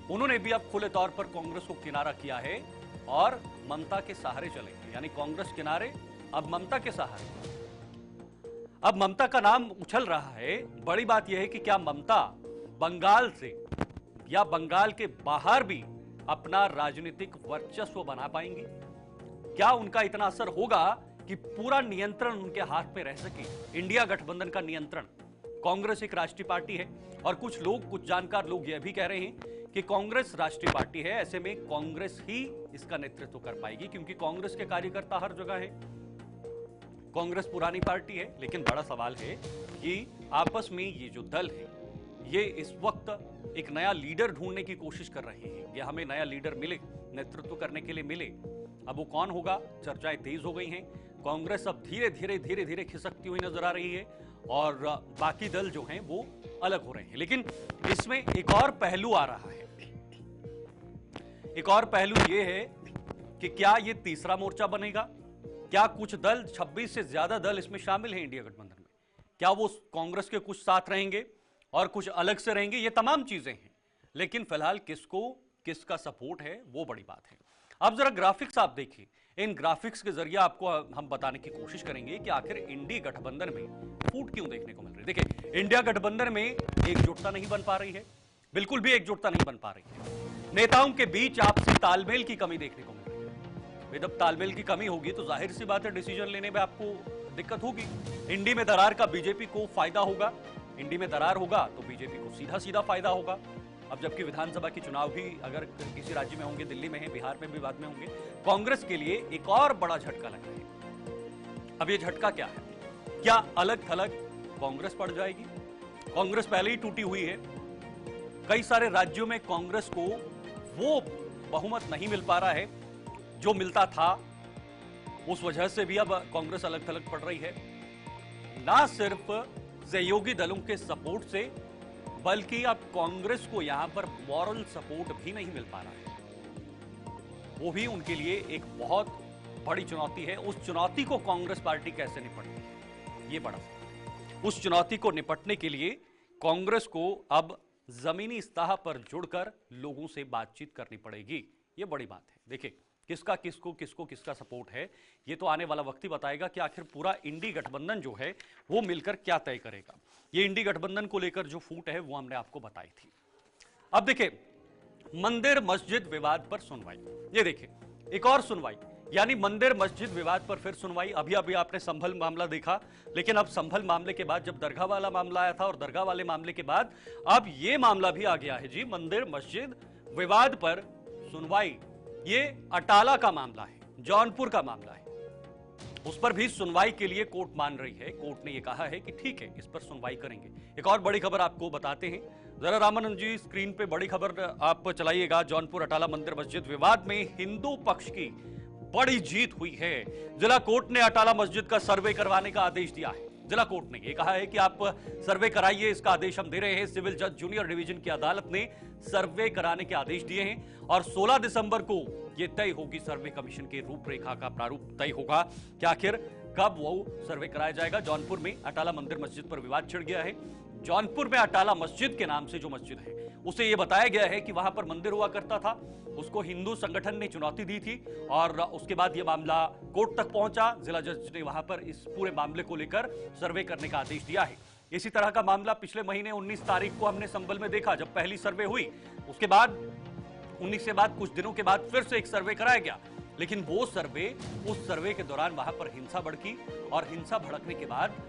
उन्होंने भी अब खुले तौर पर कांग्रेस को किनारा किया है और ममता के सहारे चलेंगे। यानी कांग्रेस किनारे, अब ममता के सहारे। अब ममता का नाम उछल रहा है। बड़ी बात यह है कि क्या ममता बंगाल से या बंगाल के बाहर भी अपना राजनीतिक वर्चस्व बना पाएंगी? क्या उनका इतना असर होगा कि पूरा नियंत्रण उनके हाथ में रह सके? इंडिया गठबंधन का नियंत्रण। कांग्रेस एक राष्ट्रीय पार्टी है, और कुछ जानकार लोग यह भी कह रहे हैं कि कांग्रेस राष्ट्रीय पार्टी है, ऐसे में कांग्रेस ही इसका नेतृत्व कर पाएगी, क्योंकि कांग्रेस के कार्यकर्ता हर जगह है। कांग्रेस पुरानी पार्टी है, लेकिन बड़ा सवाल है कि आपस में ये जो दल है, ये इस वक्त एक नया लीडर ढूंढने की कोशिश कर रहे हैं। ये हमें नया लीडर मिले, नेतृत्व करने के लिए मिले। अब वो कौन होगा? चर्चाएं तेज हो गई हैं। कांग्रेस अब धीरे धीरे खिसकती हुई नजर आ रही है, और बाकी दल जो हैं वो अलग हो रहे हैं। लेकिन इसमें एक और पहलू आ रहा है। एक और पहलू ये है कि क्या ये तीसरा मोर्चा बनेगा? क्या कुछ दल, 26 से ज्यादा दल इसमें शामिल हैं इंडिया गठबंधन में, क्या वो कांग्रेस के कुछ साथ रहेंगे और कुछ अलग से रहेंगे, ये तमाम चीजें हैं। लेकिन फिलहाल किसको किसका सपोर्ट है वो बड़ी बात है। अब जरा ग्राफिक्स आप देखिए, इन ग्राफिक्स के जरिए आपको हम बताने की कोशिश करेंगे कि आखिर इंडी गठबंधन में फूट क्यों देखने को मिल रही है। देखिए, इंडिया गठबंधन में एकजुटता नहीं बन पा रही है, बिल्कुल भी एकजुटता नहीं बन पा रही है। नेताओं के बीच आपसी तालमेल की कमी देखने को मिल रही है। जब तालमेल की कमी होगी तो जाहिर सी बात है डिसीजन लेने में आपको दिक्कत होगी। इंडी में दरार का बीजेपी को फायदा होगा, इंडी में दरार होगा तो बीजेपी को सीधा सीधा फायदा होगा। अब जबकि विधानसभा के चुनाव भी अगर किसी राज्य में होंगे, दिल्ली में है, बिहार में भी बाद में होंगे, कांग्रेस के लिए एक और बड़ा झटका लग रहा है। अब ये झटका क्या है? क्या अलग थलग कांग्रेस पड़ जाएगी? कांग्रेस पहले ही टूटी हुई है, कई सारे राज्यों में कांग्रेस को वो बहुमत नहीं मिल पा रहा है जो मिलता था, उस वजह से भी अब कांग्रेस अलग थलग पड़ रही है। ना सिर्फ सहयोगी दलों के सपोर्ट से, बल्कि अब कांग्रेस को यहां पर मॉरल सपोर्ट भी नहीं मिल पा रहा है। वो भी उनके लिए एक बहुत बड़ी चुनौती है। उस चुनौती को कांग्रेस पार्टी कैसे निपटती है, ये बड़ा सवाल। उस चुनौती को निपटने के लिए कांग्रेस को अब जमीनी सतह पर जुड़कर लोगों से बातचीत करनी पड़ेगी, ये बड़ी बात है। देखिए, किसका किसका सपोर्ट है, ये तो आने वाला वक्त ही बताएगा कि आखिर पूरा इंडी गठबंधन जो है वो मिलकर क्या तय करेगा। ये इंडी गठबंधन को लेकर जो फूट है वो हमने आपको बताई थी। अब देखिए, मंदिर मस्जिद विवाद पर सुनवाई, ये देखिए एक और सुनवाई, यानी मंदिर मस्जिद विवाद पर फिर सुनवाई। अभी अभी आपने संभल मामला देखा, लेकिन अब संभल मामले के बाद जब दरगाह वाला मामला आया था और दरगाह वाले मामले के बाद अब ये मामला भी आ गया है जी, मंदिर मस्जिद विवाद पर सुनवाई। ये अटाला का मामला है, जौनपुर का मामला है, उस पर भी सुनवाई के लिए कोर्ट मान रही है। कोर्ट ने ये कहा है कि ठीक है, इस पर सुनवाई करेंगे। एक और बड़ी खबर आपको बताते हैं, जरा रामानंद जी स्क्रीन पे बड़ी खबर आप चलाइएगा। जौनपुर अटाला मंदिर मस्जिद विवाद में हिंदू पक्ष की बड़ी जीत हुई है। जिला कोर्ट ने अटाला मस्जिद का सर्वे करवाने का आदेश दिया है। जिला कोर्ट ने यह कहा है कि आप सर्वे कराइए, इसका आदेश हम दे रहे हैं। सिविल जज जूनियर डिवीजन की अदालत ने सर्वे कराने के आदेश दिए हैं और 16 दिसंबर को यह तय होगी, सर्वे कमीशन की रूपरेखा का प्रारूप तय होगा कि आखिर कब वो सर्वे कराया जाएगा। जौनपुर में अटाला मंदिर मस्जिद पर विवाद छिड़ गया है। जौनपुर में अटाला मस्जिद के नाम से जो मस्जिद है उसे यह बताया गया है कि वहां पर मंदिर हुआ करता था, उसको हिंदू संगठन ने चुनौती दी थी और उसके बाद यह मामला कोर्ट तक पहुंचा। जिला जज ने वहां पर इस पूरे मामले को लेकर सर्वे करने का आदेश दिया है। इसी तरह का मामला पिछले महीने 19 तारीख को हमने संभल में देखा, जब पहली सर्वे हुई, उसके बाद 19 के बाद कुछ दिनों के बाद फिर से एक सर्वे कराया गया, लेकिन वो सर्वे, उस सर्वे के दौरान वहां पर हिंसा भड़की और हिंसा भड़कने के बाद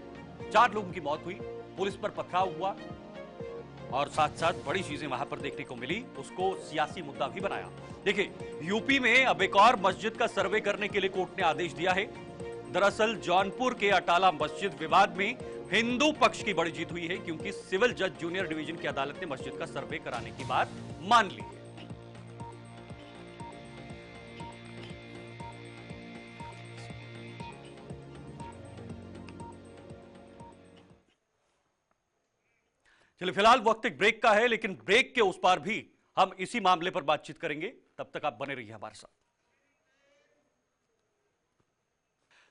4 लोगों की मौत हुई, पुलिस पर पथराव हुआ और साथ साथ बड़ी चीजें वहां पर देखने को मिली, उसको सियासी मुद्दा भी बनाया। देखिए, यूपी में अब एक और मस्जिद का सर्वे करने के लिए कोर्ट ने आदेश दिया है। दरअसल जौनपुर के अटाला मस्जिद विवाद में हिंदू पक्ष की बड़ी जीत हुई है, क्योंकि सिविल जज जूनियर डिवीजन की अदालत ने मस्जिद का सर्वे कराने की बात मान ली है। चलिए, फिलहाल वक्त एक ब्रेक का है, लेकिन ब्रेक के उस पार भी हम इसी मामले पर बातचीत करेंगे। तब तक आप बने रहिए हमारे साथ।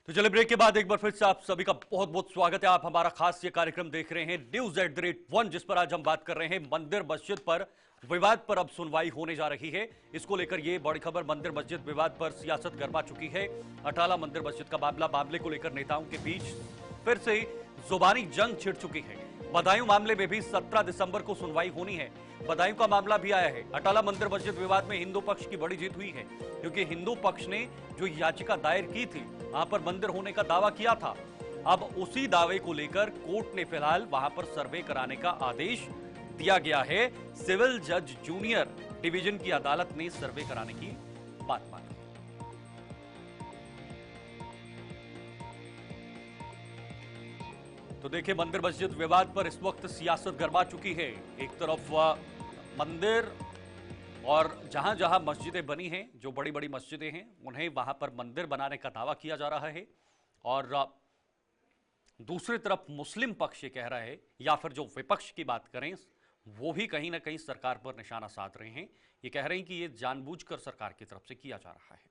तो चलिए, ब्रेक के बाद एक बार फिर से आप सभी का बहुत बहुत स्वागत है। आप हमारा खास ये कार्यक्रम देख रहे हैं News@1, जिस पर आज हम बात कर रहे हैं मंदिर मस्जिद पर विवाद पर अब सुनवाई होने जा रही है। इसको लेकर ये बड़ी खबर, मंदिर मस्जिद विवाद पर सियासत गरमा चुकी है। अटाला मंदिर मस्जिद का मामले को लेकर नेताओं के बीच फिर से जुबानी जंग छिड़ चुकी है। बदायूं मामले में भी 17 दिसंबर को सुनवाई होनी है। बदायूं का मामला भी आया है। अटाला मंदिर मस्जिद विवाद में हिंदू पक्ष की बड़ी जीत हुई है, क्योंकि हिंदू पक्ष ने जो याचिका दायर की थी, वहां पर मंदिर होने का दावा किया था। अब उसी दावे को लेकर कोर्ट ने फिलहाल वहां पर सर्वे कराने का आदेश दिया गया है। सिविल जज जूनियर डिवीजन की अदालत ने सर्वे कराने की बात मानी। तो देखिए, मंदिर मस्जिद विवाद पर इस वक्त सियासत गरमा चुकी है। एक तरफ मंदिर और जहां जहां मस्जिदें बनी हैं, जो बड़ी बड़ी मस्जिदें हैं, उन्हें वहां पर मंदिर बनाने का दावा किया जा रहा है और दूसरी तरफ मुस्लिम पक्ष ये कह रहा है, या फिर जो विपक्ष की बात करें, वो भी कहीं ना कहीं सरकार पर निशाना साध रहे हैं। ये कह रहे हैं कि ये जानबूझकर सरकार की तरफ से किया जा रहा है।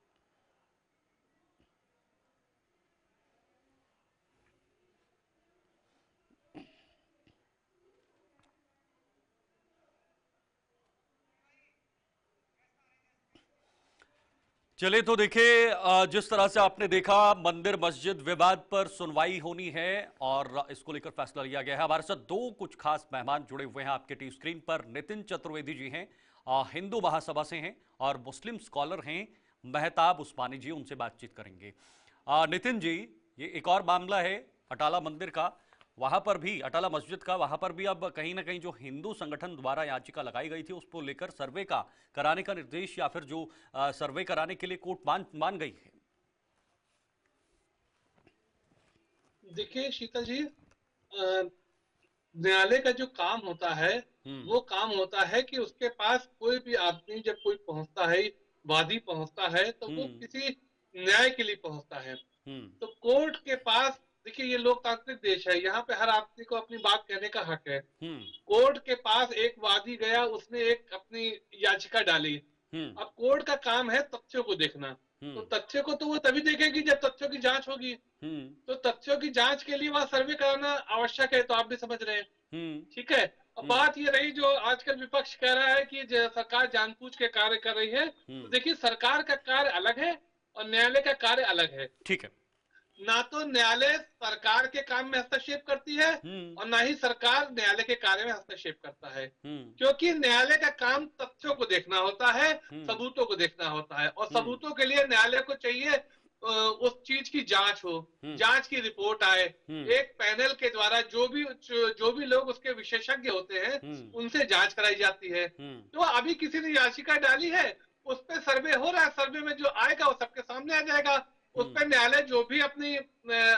चलिए तो देखिए, जिस तरह से आपने देखा, मंदिर मस्जिद विवाद पर सुनवाई होनी है और इसको लेकर फैसला लिया गया है। हमारे साथ दो कुछ खास मेहमान जुड़े हुए हैं आपके टीवी स्क्रीन पर। नितिन चतुर्वेदी जी हैं, हिंदू महासभा से हैं, और मुस्लिम स्कॉलर हैं मेहताब उस्मानी जी, उनसे बातचीत करेंगे। नितिन जी, ये एक और मामला है अटाला मंदिर का, वहां पर भी, अटाला मस्जिद का, वहां पर भी अब कहीं ना कहीं जो हिंदू संगठन द्वारा याचिका लगाई गई थी उसको लेकर सर्वे का कराने का निर्देश, या फिर जो सर्वे कराने के लिए कोर्ट मान गई है। देखिए शीतल जी, न्यायालय का जो काम होता है वो काम होता है कि उसके पास कोई भी आदमी जब कोई पहुंचता है, वादी पहुंचता है, तो वो किसी न्याय के लिए पहुंचता है। तो कोर्ट के पास, देखिए ये लोकतांत्रिक देश है, यहाँ पे हर आदमी को अपनी बात कहने का हक है। कोर्ट के पास एक वादी गया, उसने एक अपनी याचिका डाली। अब कोर्ट का काम है तथ्यों को देखना। तो तथ्यों को तो वो तभी देखेगी जब तथ्यों की जांच होगी। तो तथ्यों की जांच के लिए वहाँ सर्वे कराना आवश्यक है, तो आप भी समझ रहे हैं, ठीक है। अब बात ये रही जो आजकल विपक्ष कह रहा है कि सरकार जानबूझ के कार्य कर रही है। तो देखिए, सरकार का कार्य अलग है और न्यायालय का कार्य अलग है, ठीक है। ना तो न्यायालय सरकार के काम में हस्तक्षेप करती है और ना ही सरकार न्यायालय के कार्य में हस्तक्षेप करता है, क्योंकि न्यायालय का काम तथ्यों को देखना होता है, सबूतों को देखना होता है, और सबूतों के लिए न्यायालय को चाहिए उस चीज की जांच हो, जांच की रिपोर्ट आए, एक पैनल के द्वारा जो भी लोग उसके विशेषज्ञ होते हैं उनसे जांच कराई जाती है। तो अभी किसी ने याचिका डाली है, उस पर सर्वे हो रहा है, सर्वे में जो आएगा वो सबके सामने आ जाएगा, उस पर न्यायालय जो भी अपनी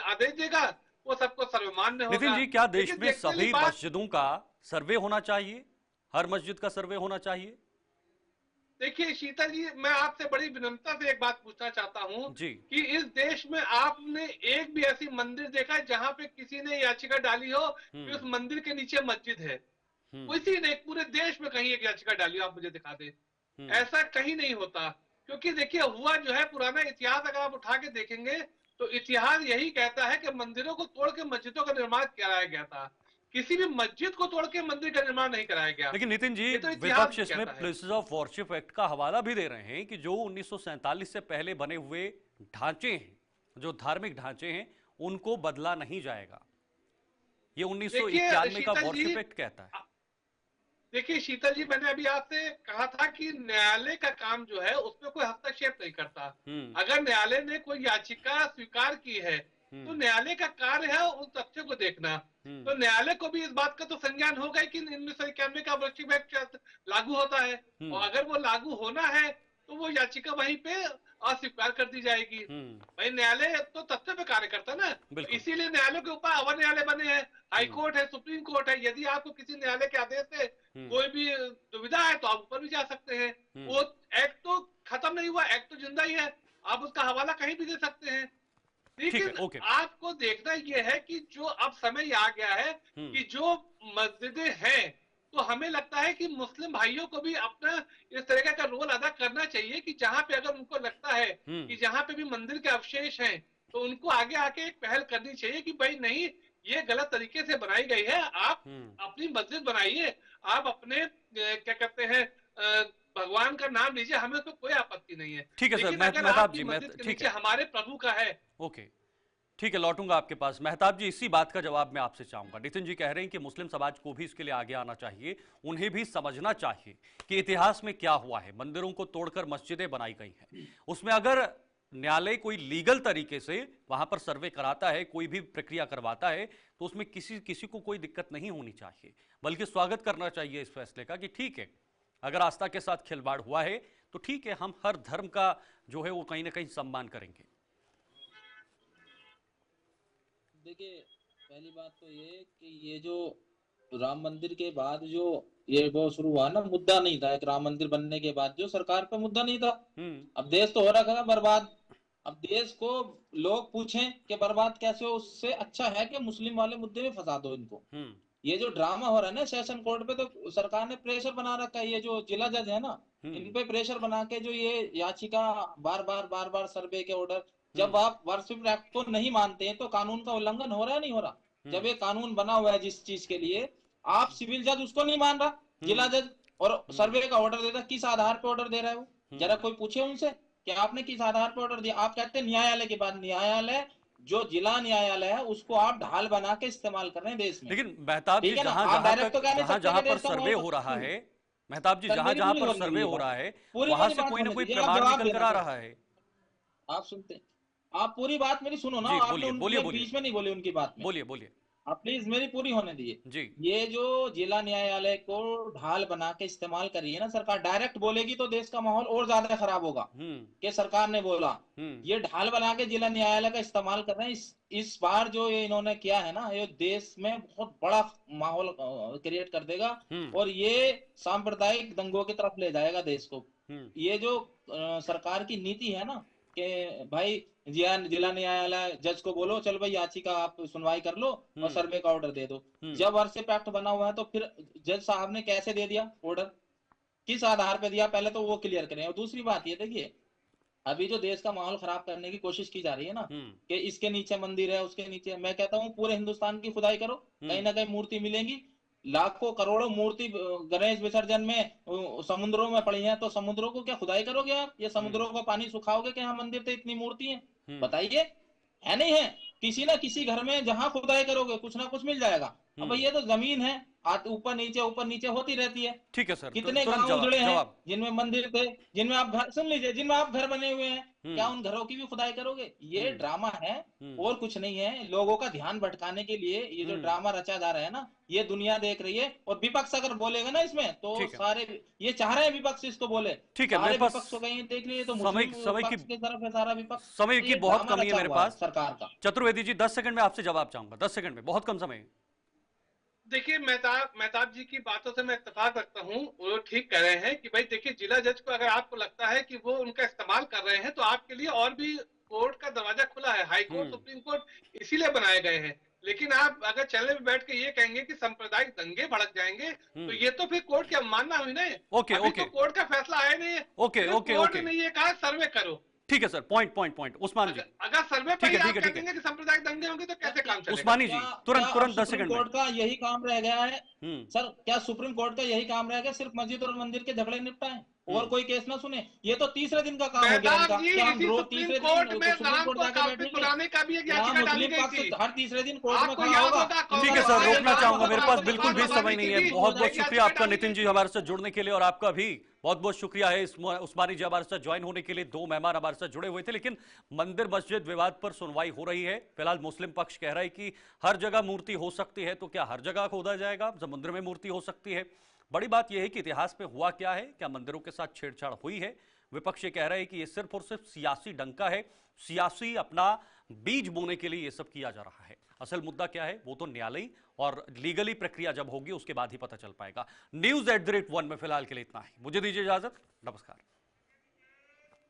आदेश देगा वो सबको सर्वमान्य होगा। नितिन जी, क्या देश में सभी मस्जिदों का सर्वे होना चाहिए? हर मस्जिद का सर्वे होना चाहिए? देखिए शीतल जी, मैं आपसे बड़ी विनम्रता से एक बात पूछना चाहता हूँ कि इस देश में आपने एक भी ऐसी मंदिर देखा है जहाँ पे किसी ने याचिका डाली हो कि उस मंदिर के नीचे मस्जिद है? किसी ने पूरे देश में कहीं एक याचिका डाली हो, आप मुझे दिखा दे। ऐसा कहीं नहीं होता, क्योंकि देखिए हुआ जो है, पुराना इतिहास अगर आप उठा के देखेंगे तो इतिहास यही कहता है कि मंदिरों को तोड़ के मस्जिदों का निर्माण कराया गया था, किसी भी मस्जिद को तोड़ के मंदिर का निर्माण नहीं कराया गया। लेकिन नितिन जी, तो विपक्ष इसमें प्लेसेस ऑफ वर्शिप एक्ट का हवाला भी दे रहे हैं कि जो 1947 से पहले बने हुए ढांचे हैं, जो धार्मिक ढांचे हैं, उनको बदला नहीं जाएगा। ये 1991 का वर्शिप एक्ट कहता है। देखिए शीतल जी, मैंने अभी आपसे कहा था कि न्यायालय का काम जो है उसमें कोई हस्तक्षेप नहीं करता। अगर न्यायालय ने कोई याचिका स्वीकार की है तो न्यायालय का कार्य है उन तथ्यों को देखना। तो न्यायालय को भी इस बात का तो संज्ञान होगा कि 1991 का वर्शिप एक्ट लागू होता है, और अगर वो लागू होना है तो वो याचिका वहीं पे अस्वीकार कर दी जाएगी। भाई न्यायालय तो तथ्य पे कार्य करता है ना, इसीलिए न्यायालय के ऊपर अवर न्यायालय बने हैं, हाई कोर्ट है, सुप्रीम कोर्ट है। यदि आपको किसी न्यायालय के आदेश से कोई भी दुविधा है तो आप ऊपर भी जा सकते हैं। वो एक्ट तो खत्म नहीं हुआ, एक्ट तो जिंदा ही है, आप उसका हवाला कहीं भी दे सकते हैं। लेकिन आपको देखना यह है कि जो अब समय आ गया है कि जो मस्जिदें हैं, तो हमें लगता है कि मुस्लिम भाइयों को भी अपना इस तरह का रोल अदा करना चाहिए कि जहां पे अगर उनको लगता है कि जहां पे भी मंदिर के अवशेष हैं तो उनको आगे आके एक पहल करनी चाहिए कि भाई नहीं, ये गलत तरीके से बनाई गई है, आप अपनी मस्जिद बनाइए, आप अपने क्या कहते हैं भगवान का नाम लीजिए, हमें तो कोई आपत्ति नहीं है। ठीक है सर, मेहताब जी, ठीक है, हमारे प्रभु का है। ओके, ठीक है, लौटूंगा आपके पास। मेहताब जी, इसी बात का जवाब मैं आपसे चाहूंगा। नितिन जी कह रहे हैं कि मुस्लिम समाज को भी इसके लिए आगे आना चाहिए, उन्हें भी समझना चाहिए कि इतिहास में क्या हुआ है। मंदिरों को तोड़कर मस्जिदें बनाई गई हैं, उसमें अगर न्यायालय कोई लीगल तरीके से वहां पर सर्वे कराता है, कोई भी प्रक्रिया करवाता है, तो उसमें किसी को कोई दिक्कत नहीं होनी चाहिए, बल्कि स्वागत करना चाहिए इस फैसले का कि ठीक है, अगर आस्था के साथ खिलवाड़ हुआ है तो ठीक है, हम हर धर्म का जो है वो कहीं ना कहीं सम्मान करेंगे। देखिए, पहली बात तो ये कि ये जो राम मंदिर के बाद जो ये वो शुरू हुआ ना, मुद्दा नहीं था, एक राम मंदिर बनने के बाद जो सरकार पे मुद्दा नहीं था। अब देश तो हो रखा था बर्बाद। अब देश को लोग पूछें कि बर्बाद कैसे हो, उससे अच्छा है कि मुस्लिम वाले मुद्दे में फंसा दो इनको। ये जो ड्रामा हो रहा है ना सेशन कोर्ट पे, तो सरकार ने प्रेशर बना रखा है, ये जो जिला जज है ना, इन पे प्रेशर बना के जो ये याचिका बार बार सर्वे के ऑर्डर, जब आप वर्शिप एक्ट को नहीं मानते हैं तो कानून का उल्लंघन हो रहा है नहीं हो रहा? जब ये कानून बना हुआ है जिस चीज के लिए, आप सिविल जज उसको नहीं मान रहा, जिला जज, और सर्वे का ऑर्डर देता, किस आधार पे ऑर्डर दे रहा है वो? जरा कोई पूछे उनसे कि आपने किस आधार पर ऑर्डर दिया? आप कहते हैं न्यायालय के बाद, न्यायालय जो जिला न्यायालय है उसको आप ढाल बना के इस्तेमाल कर रहे हैं देश में। लेकिन मेहताब जी, ठीक है ना? जहां आप जहां डायरेक्ट तो कह नहीं जहां सकते जहां कि पर देश का सर्वे माहौल हो रहा खराब है, मेहताब जी, सर, जहां मेरी जहां पूरी पर होने सर्वे दीजिए हो बात। रहा है पूरी वहां मेरी से बात कोई ना होने कोई दीजिए, आप प्रमाण जवाब निकल कर देना आ सर। रहा है। आप सुनते हैं, आप पूरी बात मेरी सुनो ना, जी, आपने बोलिए उनके बोलिए बोलिए बीच में नहीं बोले उनकी बात में। बोलिए बोलिए आप प्लीज मेरी पूरी होने दीजिए। जी। ये जो जिला न्यायालय को ढाल बना के इस्तेमाल कर रही है ना सरकार, डायरेक्ट बोलेगी तो देश का माहौल और ज्यादा खराब होगा कि सरकार ने बोला। ये ढाल बना के जिला न्यायालय का इस्तेमाल कर रहे हैं। इस बार जो ये इन्होंने किया है ना, ये देश में बहुत बड़ा माहौल क्रिएट कर देगा और ये सांप्रदायिक दंगों की तरफ ले जाएगा देश को। ये जो सरकार की नीति है ना कि भाई जिला न्यायालय जज को बोलो चल भाई याचिका आप सुनवाई कर लो और सर्वे का ऑर्डर दे दो। जब वर्षिप एक्ट बना हुआ है तो फिर जज साहब ने कैसे दे दिया ऑर्डर, किस आधार पे दिया, पहले तो वो क्लियर करें। और दूसरी बात ये देखिए, अभी जो देश का माहौल खराब करने की कोशिश की जा रही है ना कि इसके नीचे मंदिर है उसके नीचे, मैं कहता हूँ पूरे हिंदुस्तान की खुदाई करो, कहीं ना कहीं मूर्ति मिलेंगी। लाखों करोड़ों मूर्ति गणेश विसर्जन में समुद्रों में पड़ी हैं, तो समुद्रों को क्या खुदाई करोगे आप? ये समुद्रों का पानी सुखाओगे कि यहाँ मंदिर थे इतनी मूर्ति है? बताइए, है नहीं है? किसी ना किसी घर में जहां खुदाई करोगे कुछ ना कुछ मिल जाएगा। अब ये तो जमीन है, ऊपर नीचे होती रहती है। ठीक है सर, कितने गांव उजड़े हैं जिनमें मंदिर थे, जिनमें आप घर, सुन लीजिए, जिनमें आप घर बने हुए हैं, क्या उन घरों की भी खुदाई करोगे? ये ड्रामा है और कुछ नहीं है। लोगों का ध्यान भटकाने के लिए ये जो ड्रामा रचा जा रहा है ना, ये दुनिया देख रही है। और विपक्ष अगर बोलेगा ना इसमें तो सारे ये चाह रहे हैं विपक्ष इसको बोले। ठीक है, सारे विपक्ष को कहीं देख लीजिए तो मुस्लिम पक्ष की तरफ है सारा विपक्ष। समय की बहुत कमी है मेरे पास सरकार का। चतुर्वेदी जी 10 सेकंड में आपसे जवाब चाहूंगा, 10 सेकंड में, बहुत कम समय। देखिए, मेहताब जी की बातों से मैं इत्तेफाक रखता हूँ, वो ठीक कह रहे हैं कि भाई देखिए, जिला जज को अगर आपको लगता है कि वो उनका इस्तेमाल कर रहे हैं तो आपके लिए और भी कोर्ट का दरवाजा खुला है। हाई कोर्ट, सुप्रीम कोर्ट इसीलिए बनाए गए हैं। लेकिन आप अगर चैनल में बैठ के ये कहेंगे कि सांप्रदायिक दंगे भड़क जाएंगे तो ये तो फिर कोर्ट की अवमानना हुई ना। अभी तो कोर्ट का फैसला आया नहीं है। कोर्ट ने ये कहा सर्वे करो। ठीक है सर, पॉइंट उस्मान जी। अगर सर्वे पर ही आप कह देंगे कि सांप्रदायिक दंगे होंगे तो कैसे काम चलेगा? उस्मानी जी तुरंत 10 सेकंड में। कोर्ट का यही काम रह गया है सर, क्या सुप्रीम कोर्ट का यही काम रह गया सिर्फ मस्जिद और मंदिर के झगड़े निपटाएं और कोई केस ना सुने? ये तो तीसरे दिन का काम हो गया इनका। क्या हम रोज तीसरे दिन सुप्रीम कोर्ट जाके बैठेंगे? हर तीसरे दिन कोर्ट में खड़ा होगा। ठीक है सर, रोकना चाहूंगा, मेरे पास बिल्कुल भी समय नहीं है। बहुत बहुत शुक्रिया आपका नितिन जी हमारे साथ जुड़ने के लिए, और आपका भी बहुत बहुत शुक्रिया है उस्मानी जी हमारे साथ ज्वाइन होने के लिए। 2 मेहमान हमारे साथ जुड़े हुए थे। लेकिन मंदिर मस्जिद विवाद पर सुनवाई हो रही है। फिलहाल मुस्लिम पक्ष कह रहा है कि हर जगह मूर्ति हो सकती है, तो क्या हर जगह खोदा जाएगा? समुद्र में मूर्ति हो सकती है। बड़ी बात यह है कि इतिहास में हुआ क्या है, क्या मंदिरों के साथ छेड़छाड़ हुई है? विपक्ष ये कह रहा है कि यह सिर्फ और सिर्फ सियासी डंका है, सियासी अपना बीज बोने के लिए यह सब किया जा रहा है। असल मुद्दा क्या है वो तो न्यायालयी और लीगली प्रक्रिया जब होगी उसके बाद ही पता चल पाएगा। News@1 में फिलहाल के लिए इतना ही। मुझे दीजिए इजाजत, नमस्कार।